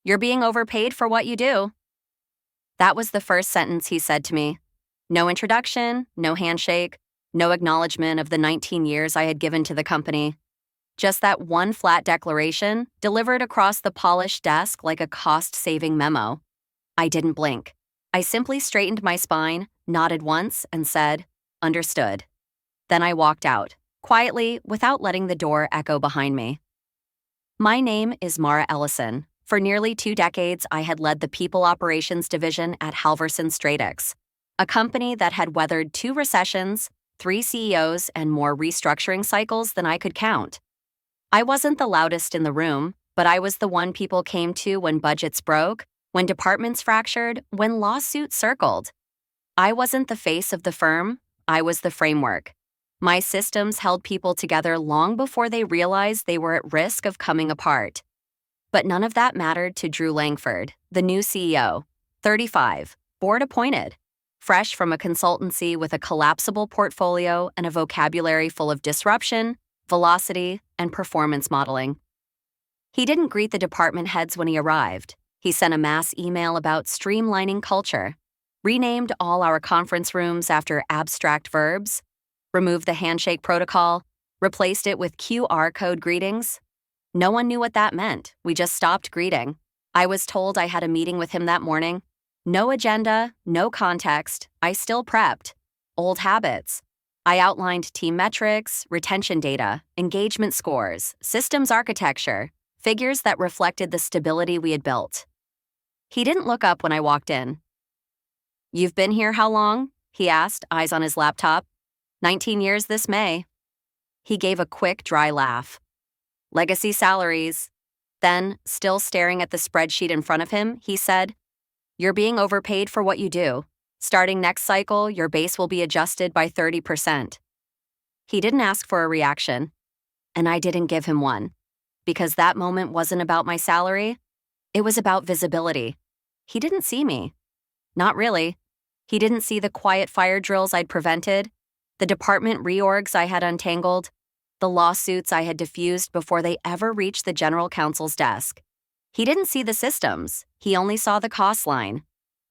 You're being overpaid for what you do." That was the first sentence he said to me. No introduction, no handshake, no acknowledgement of the 19 years I had given to the company. Just that one flat declaration delivered across the polished desk like a cost-saving memo. I didn't blink. I simply straightened my spine, nodded once, and said, "Understood." Then I walked out, quietly, without letting the door echo behind me. My name is Mara Ellison. For nearly 2 decades, I had led the People Operations Division at Halverson Stratex, a company that had weathered 2 recessions, 3 CEOs, and more restructuring cycles than I could count. I wasn't the loudest in the room, but I was the one people came to when budgets broke, when departments fractured, when lawsuits circled. I wasn't the face of the firm, I was the framework. My systems held people together long before they realized they were at risk of coming apart. But none of that mattered to Drew Langford, the new CEO, 35, board appointed, fresh from a consultancy with a collapsible portfolio and a vocabulary full of disruption, velocity, and performance modeling. He didn't greet the department heads when he arrived. He sent a mass email about streamlining culture, renamed all our conference rooms after abstract verbs, removed the handshake protocol, replaced it with QR code greetings. No one knew what that meant. We just stopped greeting. I was told I had a meeting with him that morning. No agenda, no context. I still prepped. Old habits. I outlined team metrics, retention data, engagement scores, systems architecture, figures that reflected the stability we had built. He didn't look up when I walked in. "You've been here how long?" he asked, eyes on his laptop. 19 years this May." He gave a quick, dry laugh. "Legacy salaries." Then, still staring at the spreadsheet in front of him, he said, "You're being overpaid for what you do. Starting next cycle, your base will be adjusted by 30%. He didn't ask for a reaction, and I didn't give him one, because that moment wasn't about my salary. It was about visibility. He didn't see me. Not really. He didn't see the quiet fire drills I'd prevented, the department reorgs I had untangled, the lawsuits I had diffused before they ever reached the general counsel's desk. He didn't see the systems. He only saw the cost line,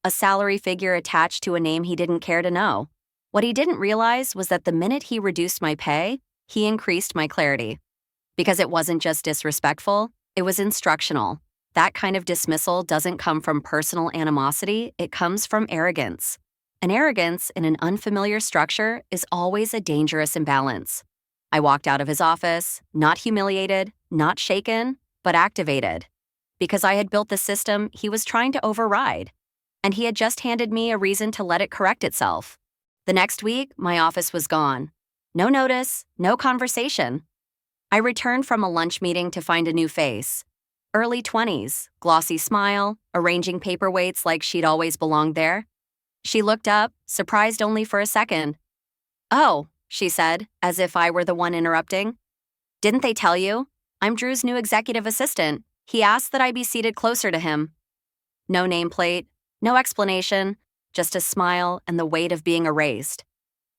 a salary figure attached to a name he didn't care to know. What he didn't realize was that the minute he reduced my pay, he increased my clarity. Because it wasn't just disrespectful, it was instructional. That kind of dismissal doesn't come from personal animosity, it comes from arrogance. And arrogance in an unfamiliar structure is always a dangerous imbalance. I walked out of his office, not humiliated, not shaken, but activated. Because I had built the system he was trying to override. And he had just handed me a reason to let it correct itself. The next week, my office was gone. No notice, no conversation. I returned from a lunch meeting to find a new face. Early 20s, glossy smile, arranging paperweights like she'd always belonged there. She looked up, surprised only for a second. "Oh," she said, as if I were the one interrupting. "Didn't they tell you? I'm Drew's new executive assistant. He asked that I be seated closer to him." No nameplate, no explanation, just a smile and the weight of being erased.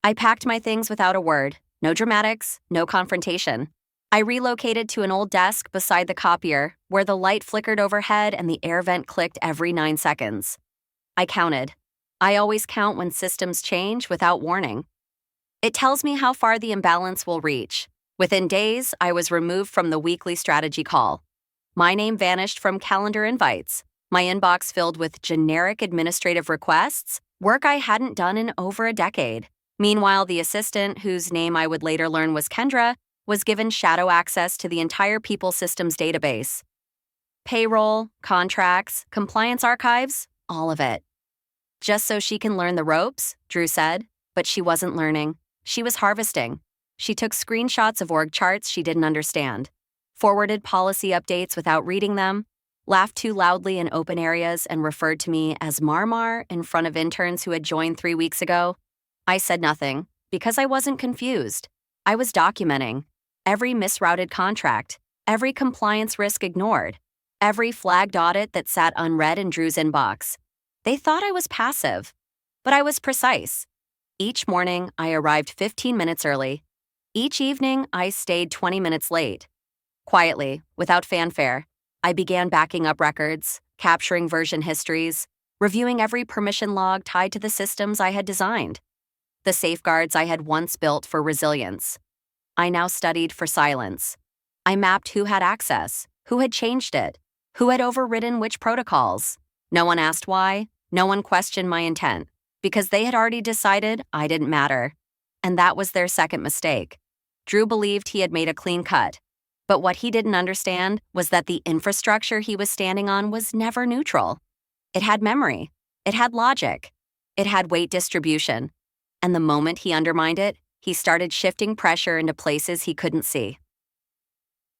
I packed my things without a word, no dramatics, no confrontation. I relocated to an old desk beside the copier, where the light flickered overhead and the air vent clicked every 9 seconds. I counted. I always count when systems change without warning. It tells me how far the imbalance will reach. Within days, I was removed from the weekly strategy call. My name vanished from calendar invites, my inbox filled with generic administrative requests, work I hadn't done in over a decade. Meanwhile, the assistant, whose name I would later learn was Kendra, was given shadow access to the entire People Systems database. Payroll, contracts, compliance archives, all of it. "Just so she can learn the ropes," Drew said, but she wasn't learning. She was harvesting. She took screenshots of org charts she didn't understand, forwarded policy updates without reading them, laughed too loudly in open areas and referred to me as Marmar in front of interns who had joined 3 weeks ago. I said nothing, because I wasn't confused. I was documenting every misrouted contract, every compliance risk ignored, every flagged audit that sat unread in Drew's inbox. They thought I was passive, but I was precise. Each morning, I arrived 15 minutes early. Each evening, I stayed 20 minutes late. Quietly, without fanfare, I began backing up records, capturing version histories, reviewing every permission log tied to the systems I had designed, the safeguards I had once built for resilience. I now studied for silence. I mapped who had access, who had changed it, who had overridden which protocols. No one asked why, no one questioned my intent, because they had already decided I didn't matter. And that was their second mistake. Drew believed he had made a clean cut, but what he didn't understand was that the infrastructure he was standing on was never neutral. It had memory, it had logic, it had weight distribution, and the moment he undermined it, he started shifting pressure into places he couldn't see.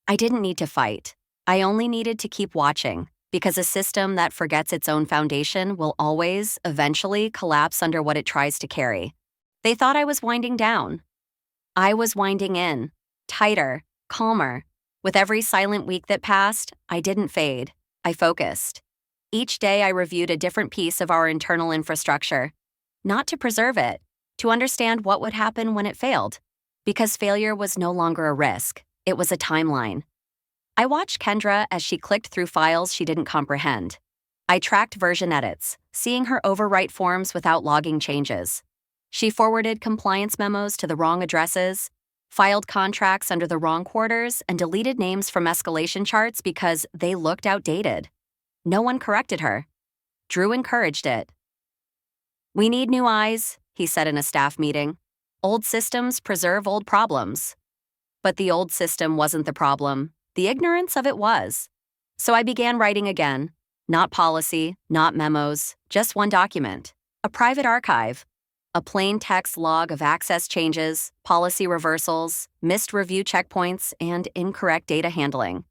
I didn't need to fight. I only needed to keep watching, because a system that forgets its own foundation will always, eventually, collapse under what it tries to carry. They thought I was winding down. I was winding in, tighter, calmer. With every silent week that passed, I didn't fade. I focused. Each day I reviewed a different piece of our internal infrastructure. Not to preserve it, to understand what would happen when it failed. Because failure was no longer a risk, it was a timeline. I watched Kendra as she clicked through files she didn't comprehend. I tracked version edits, seeing her overwrite forms without logging changes. She forwarded compliance memos to the wrong addresses, filed contracts under the wrong quarters, and deleted names from escalation charts because they looked outdated. No one corrected her. Drew encouraged it. "We need new eyes," he said in a staff meeting. "Old systems preserve old problems." But the old system wasn't the problem. The ignorance of it was. So I began writing again. Not policy, not memos, just one document. A private archive. A plain text log of access changes, policy reversals, missed review checkpoints, and incorrect data handling.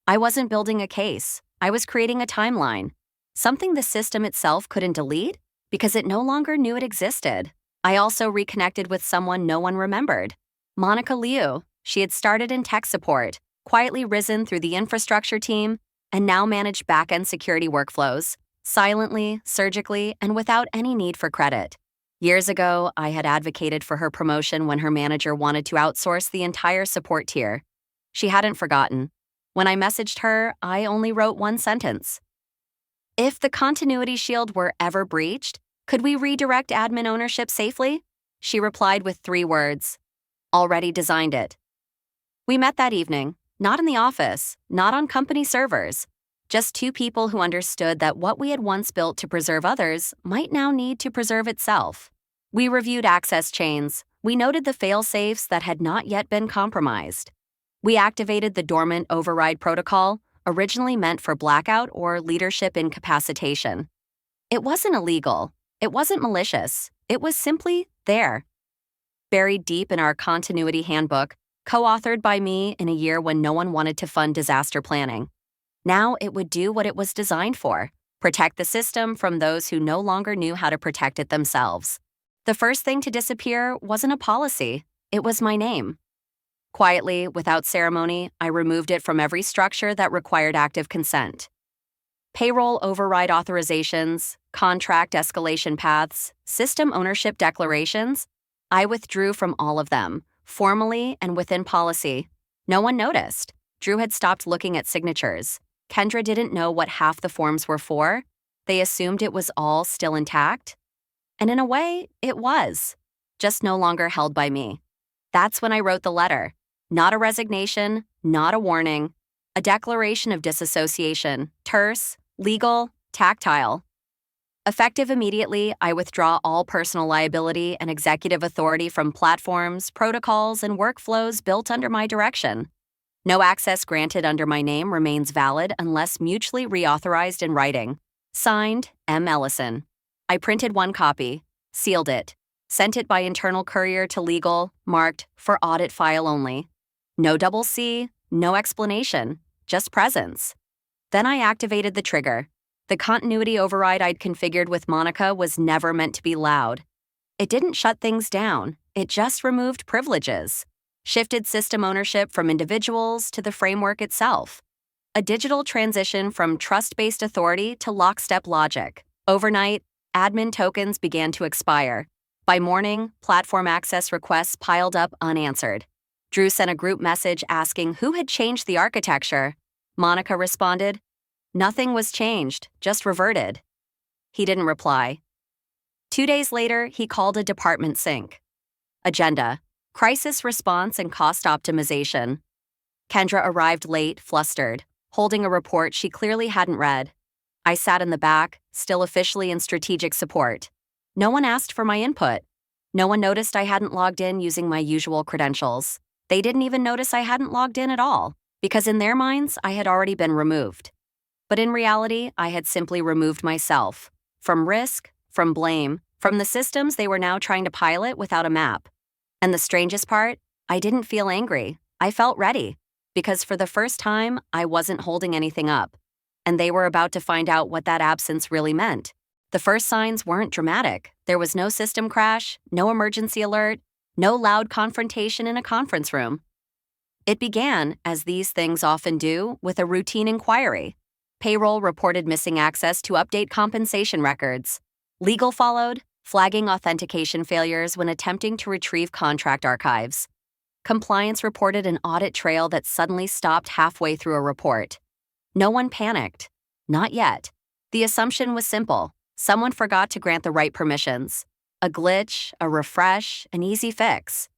I wasn't building a case. I was creating a timeline. Something the system itself couldn't delete because it no longer knew it existed. I also reconnected with someone no one remembered. Monica Liu. She had started in tech support, quietly risen through the infrastructure team, and now managed back-end security workflows, silently, surgically, and without any need for credit. Years ago, I had advocated for her promotion when her manager wanted to outsource the entire support tier. She hadn't forgotten. When I messaged her, I only wrote one sentence. "If the continuity shield were ever breached, could we redirect admin ownership safely?" She replied with 3 words. "Already designed it." We met that evening, not in the office, not on company servers, just 2 people who understood that what we had once built to preserve others might now need to preserve itself. We reviewed access chains. We noted the fail-safes that had not yet been compromised. We activated the dormant override protocol, originally meant for blackout or leadership incapacitation. It wasn't illegal. It wasn't malicious. It was simply there. Buried deep in our continuity handbook, co-authored by me in a year when no one wanted to fund disaster planning. Now it would do what it was designed for, protect the system from those who no longer knew how to protect it themselves. The first thing to disappear wasn't a policy, it was my name. Quietly, without ceremony, I removed it from every structure that required active consent. Payroll override authorizations, contract escalation paths, system ownership declarations, I withdrew from all of them, formally and within policy. No one noticed. Drew had stopped looking at signatures. Kendra didn't know what half the forms were for. They assumed it was all still intact. And in a way, it was, just no longer held by me. That's when I wrote the letter. Not a resignation, not a warning. A declaration of disassociation, terse, legal, tactile. Effective immediately, I withdraw all personal liability and executive authority from platforms, protocols, and workflows built under my direction. No access granted under my name remains valid unless mutually reauthorized in writing. Signed, M. Ellison. I printed 1 copy, sealed it, sent it by internal courier to legal, marked for audit file only. No double C, no explanation, just presence. Then I activated the trigger. The continuity override I'd configured with Monica was never meant to be loud. It didn't shut things down, it just removed privileges. Shifted system ownership from individuals to the framework itself. A digital transition from trust-based authority to lockstep logic. Overnight, admin tokens began to expire. By morning, platform access requests piled up unanswered. Drew sent a group message asking who had changed the architecture. Monica responded. Nothing was changed, just reverted. He didn't reply. 2 days later, he called a department sync. Agenda: crisis response and cost optimization. Kendra arrived late, flustered, holding a report she clearly hadn't read. I sat in the back, still officially in strategic support. No one asked for my input. No one noticed I hadn't logged in using my usual credentials. They didn't even notice I hadn't logged in at all, because in their minds, I had already been removed. But in reality, I had simply removed myself. From risk, from blame, from the systems they were now trying to pilot without a map. And the strangest part, I didn't feel angry. I felt ready. Because for the first time, I wasn't holding anything up. And they were about to find out what that absence really meant. The first signs weren't dramatic. There was no system crash, no emergency alert, no loud confrontation in a conference room. It began, as these things often do, with a routine inquiry. Payroll reported missing access to update compensation records. Legal followed, flagging authentication failures when attempting to retrieve contract archives. Compliance reported an audit trail that suddenly stopped halfway through a report. No one panicked. Not yet. The assumption was simple. Someone forgot to grant the right permissions. A glitch, a refresh, an easy fix.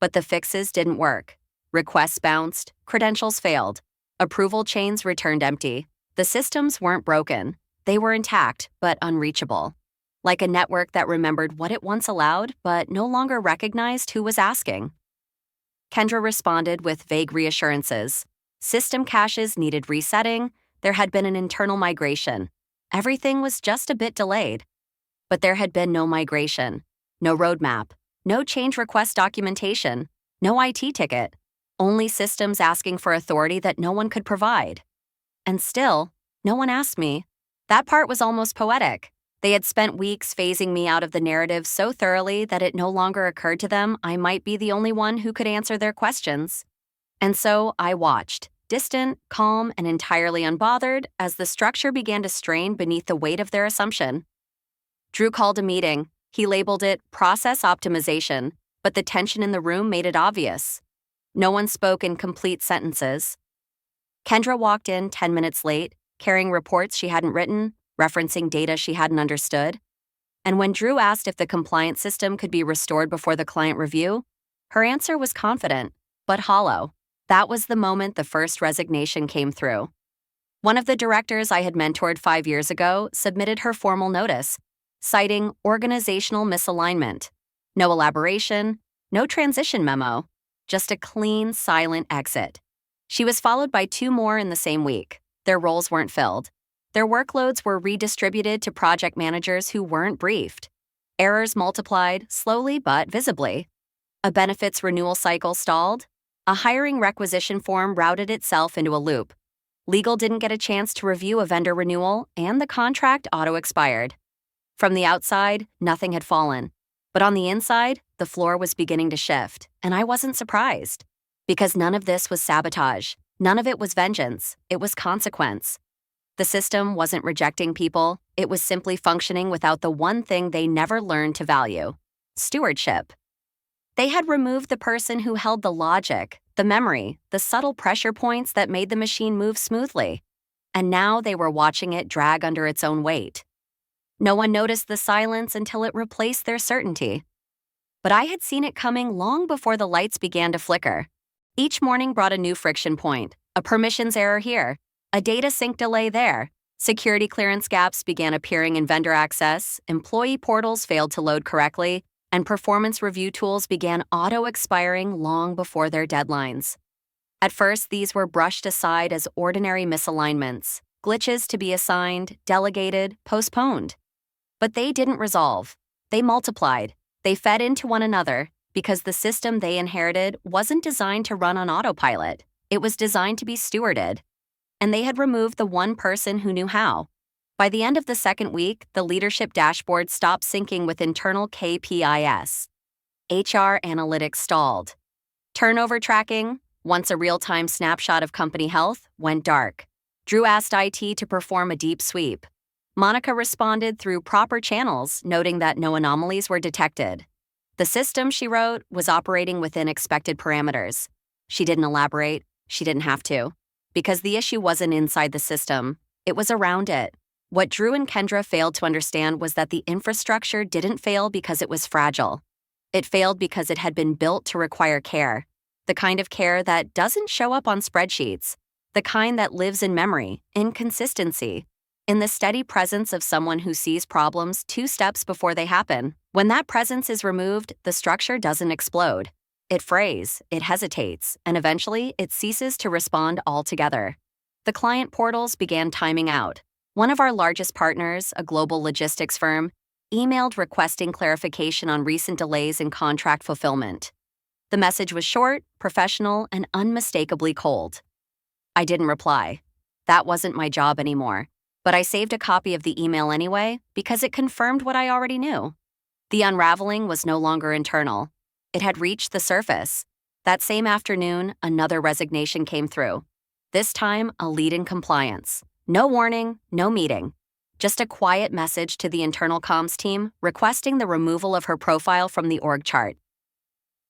But the fixes didn't work. Requests bounced, credentials failed. Approval chains returned empty. The systems weren't broken. They were intact, but unreachable. Like a network that remembered what it once allowed, but no longer recognized who was asking. Kendra responded with vague reassurances. System caches needed resetting. There had been an internal migration. Everything was just a bit delayed. But there had been no migration, no roadmap, no change request documentation, no IT ticket, only systems asking for authority that no one could provide. And still, no one asked me. That part was almost poetic. They had spent weeks phasing me out of the narrative so thoroughly that it no longer occurred to them I might be the only one who could answer their questions. And so I watched, distant, calm, and entirely unbothered, as the structure began to strain beneath the weight of their assumption. Drew called a meeting. He labeled it process optimization, but the tension in the room made it obvious. No one spoke in complete sentences. Kendra walked in 10 minutes late, carrying reports she hadn't written, referencing data she hadn't understood. And when Drew asked if the compliance system could be restored before the client review, her answer was confident, but hollow. That was the moment the first resignation came through. One of the directors I had mentored 5 years ago submitted her formal notice, citing organizational misalignment. No elaboration, no transition memo, just a clean, silent exit. She was followed by 2 more in the same week. Their roles weren't filled. Their workloads were redistributed to project managers who weren't briefed. Errors multiplied, slowly but visibly. A benefits renewal cycle stalled. A hiring requisition form routed itself into a loop. Legal didn't get a chance to review a vendor renewal, and the contract auto-expired. From the outside, nothing had fallen. But on the inside, the floor was beginning to shift, and I wasn't surprised. Because none of this was sabotage. None of it was vengeance. It was consequence. The system wasn't rejecting people. It was simply functioning without the one thing they never learned to value: stewardship. They had removed the person who held the logic, the memory, the subtle pressure points that made the machine move smoothly. And now they were watching it drag under its own weight. No one noticed the silence until it replaced their certainty. But I had seen it coming long before the lights began to flicker. Each morning brought a new friction point, a permissions error here, a data sync delay there. Security clearance gaps began appearing in vendor access, employee portals failed to load correctly, and performance review tools began auto-expiring long before their deadlines. At first, these were brushed aside as ordinary misalignments, glitches to be assigned, delegated, postponed. But they didn't resolve. They multiplied. They fed into one another because the system they inherited wasn't designed to run on autopilot. It was designed to be stewarded. And they had removed the one person who knew how. By the end of the second week, the leadership dashboard stopped syncing with internal KPIs. HR analytics stalled. Turnover tracking, once a real-time snapshot of company health, went dark. Drew asked IT to perform a deep sweep. Monica responded through proper channels, noting that no anomalies were detected. The system, she wrote, was operating within expected parameters. She didn't elaborate. She didn't have to. because the issue wasn't inside the system, it was around it. What Drew and Kendra failed to understand was that the infrastructure didn't fail because it was fragile. It failed because it had been built to require care, the kind of care that doesn't show up on spreadsheets, the kind that lives in memory, in consistency, in the steady presence of someone who sees problems 2 steps before they happen. When that presence is removed, the structure doesn't explode. It frays, it hesitates, and eventually it ceases to respond altogether. The client portals began timing out. One of our largest partners, a global logistics firm, emailed requesting clarification on recent delays in contract fulfillment. The message was short, professional, and unmistakably cold. I didn't reply. That wasn't my job anymore. But I saved a copy of the email anyway because it confirmed what I already knew. The unraveling was no longer internal. It had reached the surface. That same afternoon, another resignation came through. This time, a lead in compliance. No warning, no meeting. Just a quiet message to the internal comms team requesting the removal of her profile from the org chart.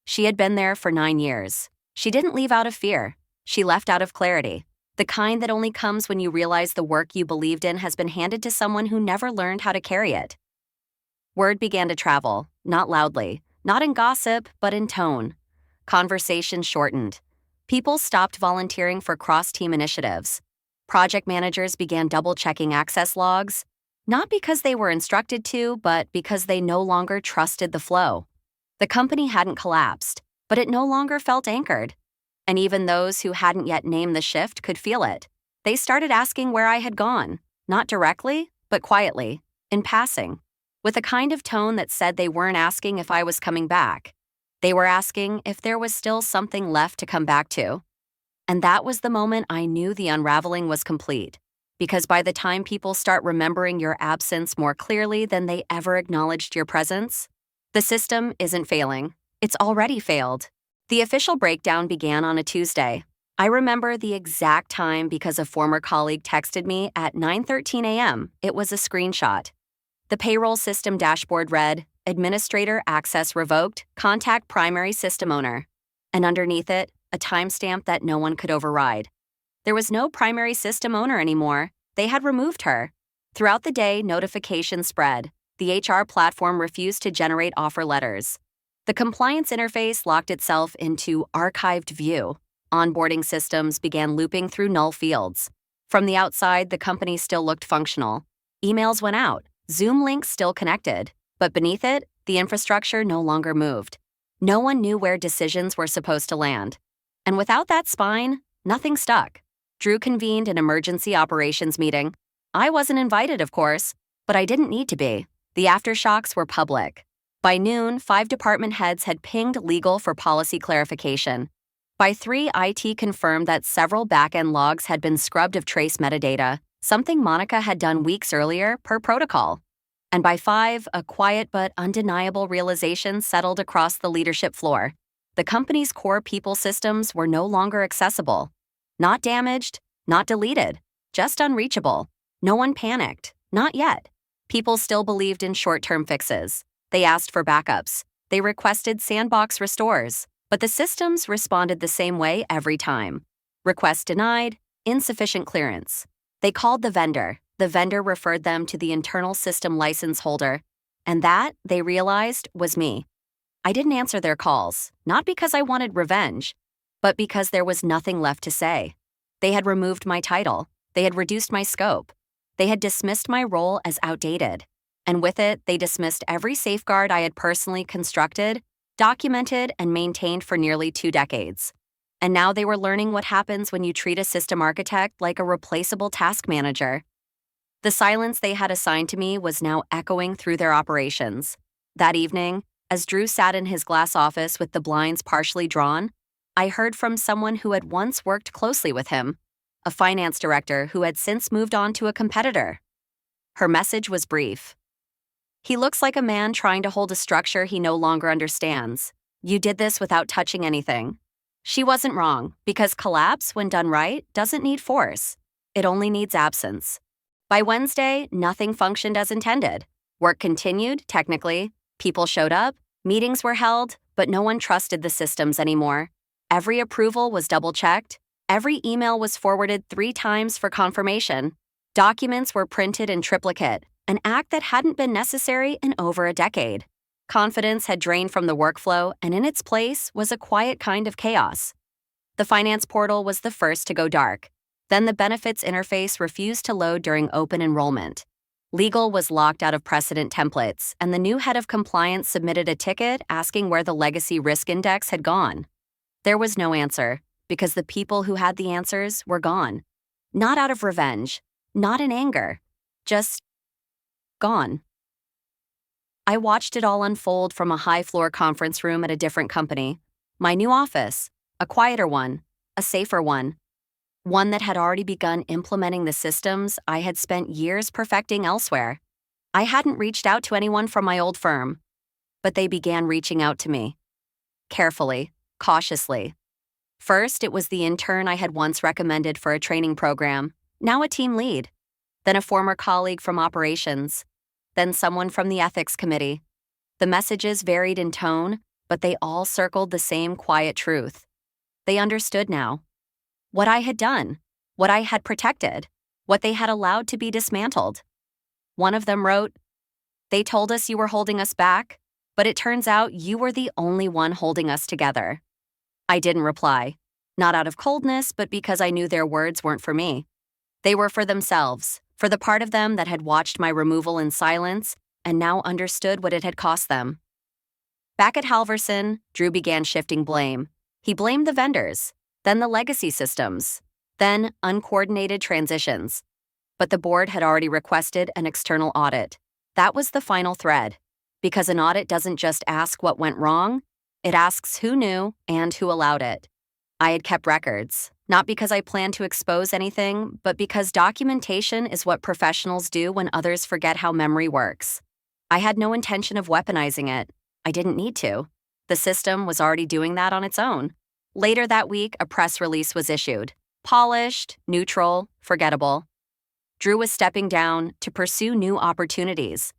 She had been there for 9 years. She didn't leave out of fear. She left out of clarity. The kind that only comes when you realize the work you believed in has been handed to someone who never learned how to carry it. Word began to travel, not loudly, not in gossip, but in tone. Conversation shortened. People stopped volunteering for cross-team initiatives. Project managers began double-checking access logs, not because they were instructed to, but because they no longer trusted the flow. The company hadn't collapsed, but it no longer felt anchored. And even those who hadn't yet named the shift could feel it. They started asking where I had gone, not directly, but quietly, in passing, with a kind of tone that said they weren't asking if I was coming back. They were asking if there was still something left to come back to. And that was the moment I knew the unraveling was complete, because by the time people start remembering your absence more clearly than they ever acknowledged your presence, the system isn't failing. It's already failed. The official breakdown began on a Tuesday. I remember the exact time because a former colleague texted me at 9:13 a.m. It was a screenshot. The payroll system dashboard read, "Administrator access revoked, contact primary system owner." And underneath it, a timestamp that no one could override. There was no primary system owner anymore. They had removed her. Throughout the day, notifications spread. The HR platform refused to generate offer letters. The compliance interface locked itself into archived view. Onboarding systems began looping through null fields. From the outside, the company still looked functional. Emails went out. Zoom links still connected. But beneath it, the infrastructure no longer moved. No one knew where decisions were supposed to land. And without that spine, nothing stuck. Drew convened an emergency operations meeting. I wasn't invited, of course, but I didn't need to be. The aftershocks were public. By noon, 5 department heads had pinged legal for policy clarification. By 3, IT confirmed that several back-end logs had been scrubbed of trace metadata, something Monica had done weeks earlier per protocol. And by 5, a quiet but undeniable realization settled across the leadership floor. The company's core people systems were no longer accessible. Not damaged, not deleted, just unreachable. No one panicked, not yet. People still believed in short-term fixes. They asked for backups. They requested sandbox restores. But the systems responded the same way every time. Request denied, insufficient clearance. They called the vendor. The vendor referred them to the internal system license holder. And that, they realized, was me. I didn't answer their calls, not because I wanted revenge, but because there was nothing left to say. They had removed my title. They had reduced my scope. They had dismissed my role as outdated. And with it, they dismissed every safeguard I had personally constructed, documented, and maintained for nearly 2 decades. And now they were learning what happens when you treat a system architect like a replaceable task manager. The silence they had assigned to me was now echoing through their operations. That evening, as Drew sat in his glass office with the blinds partially drawn, I heard from someone who had once worked closely with him, a finance director who had since moved on to a competitor. Her message was brief. "He looks like a man trying to hold a structure he no longer understands. You did this without touching anything." She wasn't wrong, because collapse, when done right, doesn't need force. It only needs absence. By Wednesday, nothing functioned as intended. Work continued, technically. People showed up, meetings were held, but no one trusted the systems anymore. Every approval was double-checked. Every email was forwarded 3 times for confirmation. Documents were printed in triplicate, an act that hadn't been necessary in over a decade. Confidence had drained from the workflow, and in its place was a quiet kind of chaos. The finance portal was the first to go dark. Then the benefits interface refused to load during open enrollment. Legal was locked out of precedent templates, and the new head of compliance submitted a ticket asking where the legacy risk index had gone. There was no answer, because the people who had the answers were gone. Not out of revenge, not in anger, just gone. I watched it all unfold from a high-floor conference room at a different company. My new office, a quieter one, a safer one that had already begun implementing the systems I had spent years perfecting elsewhere. I hadn't reached out to anyone from my old firm, but they began reaching out to me. Carefully, cautiously. First, it was the intern I had once recommended for a training program, now a team lead. Then a former colleague from operations. Then someone from the ethics committee. The messages varied in tone, but they all circled the same quiet truth. They understood now. What I had done, what I had protected, what they had allowed to be dismantled. One of them wrote, "They told us you were holding us back, but it turns out you were the only one holding us together." I didn't reply, not out of coldness, but because I knew their words weren't for me. They were for themselves, for the part of them that had watched my removal in silence and now understood what it had cost them. Back at Halverson, Drew began shifting blame. He blamed the vendors, then the legacy systems, then uncoordinated transitions. But the board had already requested an external audit. That was the final thread, because an audit doesn't just ask what went wrong, it asks who knew and who allowed it. I had kept records, not because I planned to expose anything, but because documentation is what professionals do when others forget how memory works. I had no intention of weaponizing it. I didn't need to. The system was already doing that on its own. Later that week, a press release was issued. Polished, neutral, forgettable. Drew was stepping down to pursue new opportunities.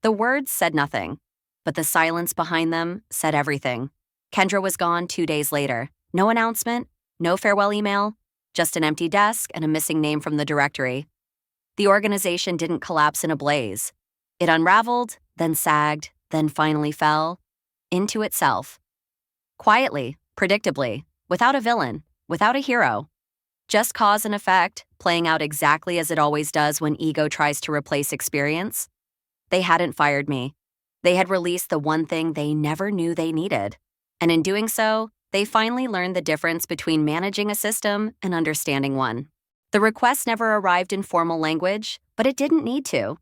The words said nothing, but the silence behind them said everything. Kendra was gone 2 days later. No announcement, no farewell email, just an empty desk and a missing name from the directory. The organization didn't collapse in a blaze. It unraveled, then sagged, then finally fell into itself. Quietly, predictably, without a villain, without a hero. Just cause and effect, playing out exactly as it always does when ego tries to replace experience. They hadn't fired me. They had released the one thing they never knew they needed. And in doing so, they finally learned the difference between managing a system and understanding one. The request never arrived in formal language, but it didn't need to.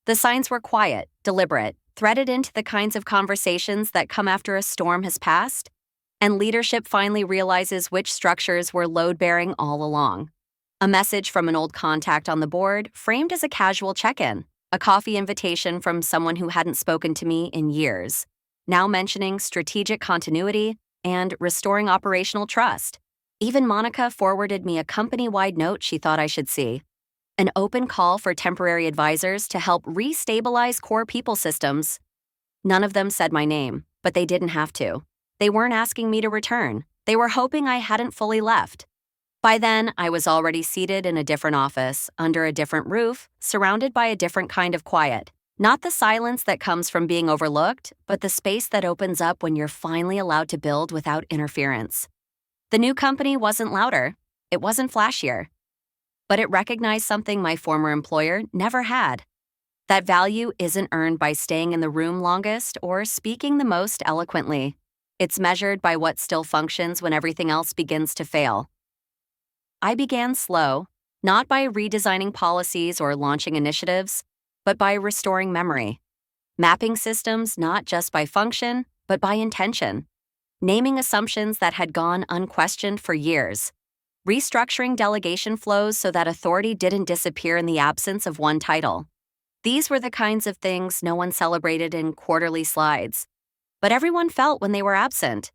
The signs were quiet, deliberate, threaded into the kinds of conversations that come after a storm has passed, and leadership finally realizes which structures were load-bearing all along. A message from an old contact on the board, framed as a casual check-in, a coffee invitation from someone who hadn't spoken to me in years, now mentioning strategic continuity and restoring operational trust. Even Monica forwarded me a company-wide note she thought I should see. An open call for temporary advisors to help re-stabilize core people systems. None of them said my name, but they didn't have to. They weren't asking me to return. They were hoping I hadn't fully left. By then, I was already seated in a different office, under a different roof, surrounded by a different kind of quiet. Not the silence that comes from being overlooked, but the space that opens up when you're finally allowed to build without interference. The new company wasn't louder. It wasn't flashier. But it recognized something my former employer never had. That value isn't earned by staying in the room longest or speaking the most eloquently. It's measured by what still functions when everything else begins to fail. I began slow, not by redesigning policies or launching initiatives, but by restoring memory. Mapping systems not just by function, but by intention. Naming assumptions that had gone unquestioned for years. Restructuring delegation flows so that authority didn't disappear in the absence of one title. These were the kinds of things no one celebrated in quarterly slides, but everyone felt when they were absent.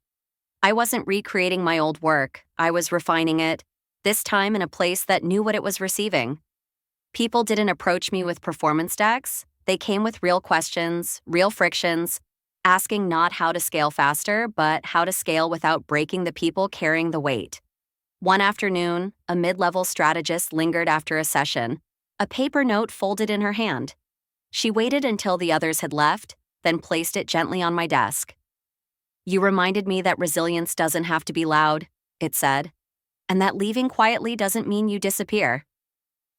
I wasn't recreating my old work, I was refining it, this time in a place that knew what it was receiving. People didn't approach me with performance decks, they came with real questions, real frictions, asking not how to scale faster, but how to scale without breaking the people carrying the weight. One afternoon, a mid-level strategist lingered after a session, a paper note folded in her hand. She waited until the others had left, then placed it gently on my desk. "You reminded me that resilience doesn't have to be loud," it said, "and that leaving quietly doesn't mean you disappear."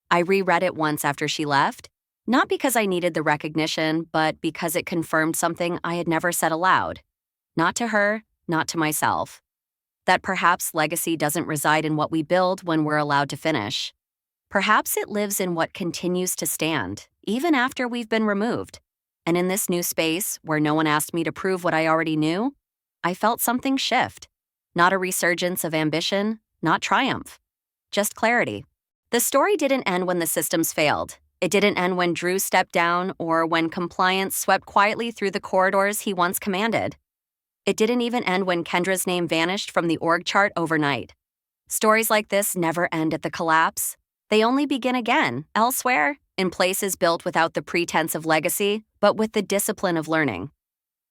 I reread it once after she left, not because I needed the recognition, but because it confirmed something I had never said aloud. Not to her, not to myself. That perhaps legacy doesn't reside in what we build when we're allowed to finish. Perhaps it lives in what continues to stand, even after we've been removed. And in this new space, where no one asked me to prove what I already knew, I felt something shift. Not a resurgence of ambition, not triumph. Just clarity. The story didn't end when the systems failed. It didn't end when Drew stepped down or when compliance swept quietly through the corridors he once commanded. It didn't even end when Kendra's name vanished from the org chart overnight. Stories like this never end at the collapse. They only begin again, elsewhere, in places built without the pretense of legacy, but with the discipline of learning.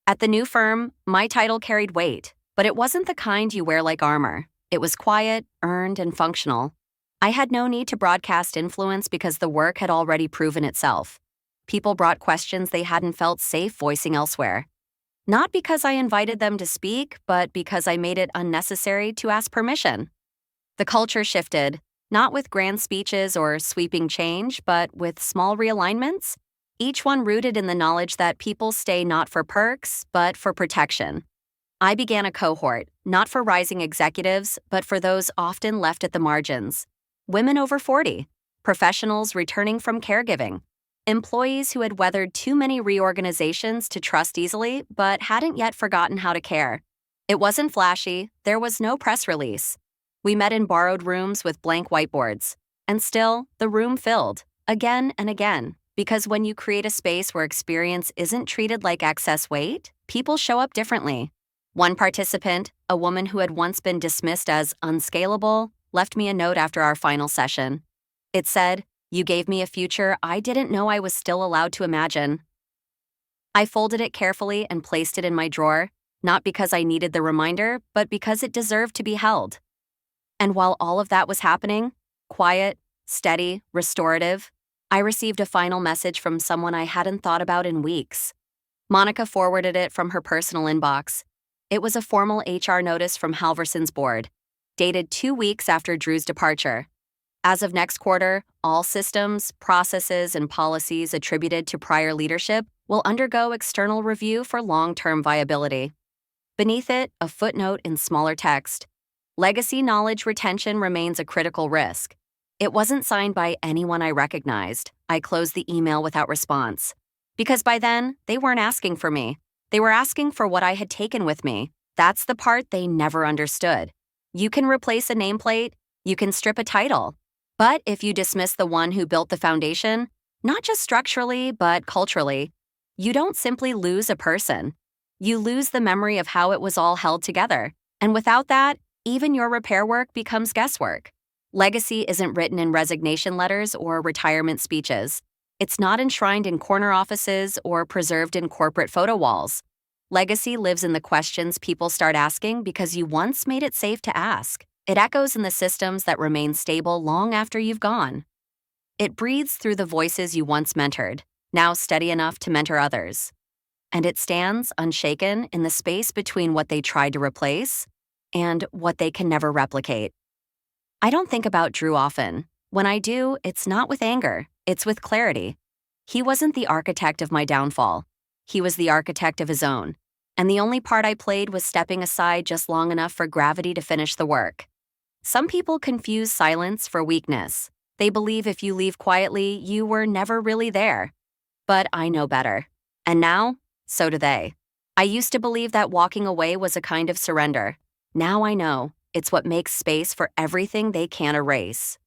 At the new firm, my title carried weight, but it wasn't the kind you wear like armor. It was quiet, earned, and functional. I had no need to broadcast influence because the work had already proven itself. People brought questions they hadn't felt safe voicing elsewhere. Not because I invited them to speak, but because I made it unnecessary to ask permission. The culture shifted, not with grand speeches or sweeping change, but with small realignments, each one rooted in the knowledge that people stay not for perks, but for protection. I began a cohort, not for rising executives, but for those often left at the margins. Women over 40, professionals returning from caregiving, employees who had weathered too many reorganizations to trust easily, but hadn't yet forgotten how to care. It wasn't flashy, there was no press release. We met in borrowed rooms with blank whiteboards. And still, the room filled, again and again, because when you create a space where experience isn't treated like excess weight, people show up differently. One participant, a woman who had once been dismissed as unscalable, left me a note after our final session. It said, "You gave me a future I didn't know I was still allowed to imagine." I folded it carefully and placed it in my drawer, not because I needed the reminder, but because it deserved to be held. And while all of that was happening, quiet, steady, restorative, I received a final message from someone I hadn't thought about in weeks. Monica forwarded it from her personal inbox. It was a formal HR notice from Halverson's board, dated 2 weeks after Drew's departure. As of next quarter, all systems, processes, and policies attributed to prior leadership will undergo external review for long-term viability. Beneath it, a footnote in smaller text. Legacy knowledge retention remains a critical risk. It wasn't signed by anyone I recognized. I closed the email without response. Because by then, they weren't asking for me. They were asking for what I had taken with me. That's the part they never understood. You can replace a nameplate, you can strip a title. But if you dismiss the one who built the foundation, not just structurally, but culturally, you don't simply lose a person. You lose the memory of how it was all held together. And without that, even your repair work becomes guesswork. Legacy isn't written in resignation letters or retirement speeches. It's not enshrined in corner offices or preserved in corporate photo walls. Legacy lives in the questions people start asking because you once made it safe to ask. It echoes in the systems that remain stable long after you've gone. It breathes through the voices you once mentored, now steady enough to mentor others. And it stands, unshaken, in the space between what they tried to replace and what they can never replicate. I don't think about Drew often. When I do, it's not with anger, it's with clarity. He wasn't the architect of my downfall. He was the architect of his own. And the only part I played was stepping aside just long enough for gravity to finish the work. Some people confuse silence for weakness. They believe if you leave quietly, you were never really there. But I know better. And now, so do they. I used to believe that walking away was a kind of surrender. Now I know it's what makes space for everything they can't erase.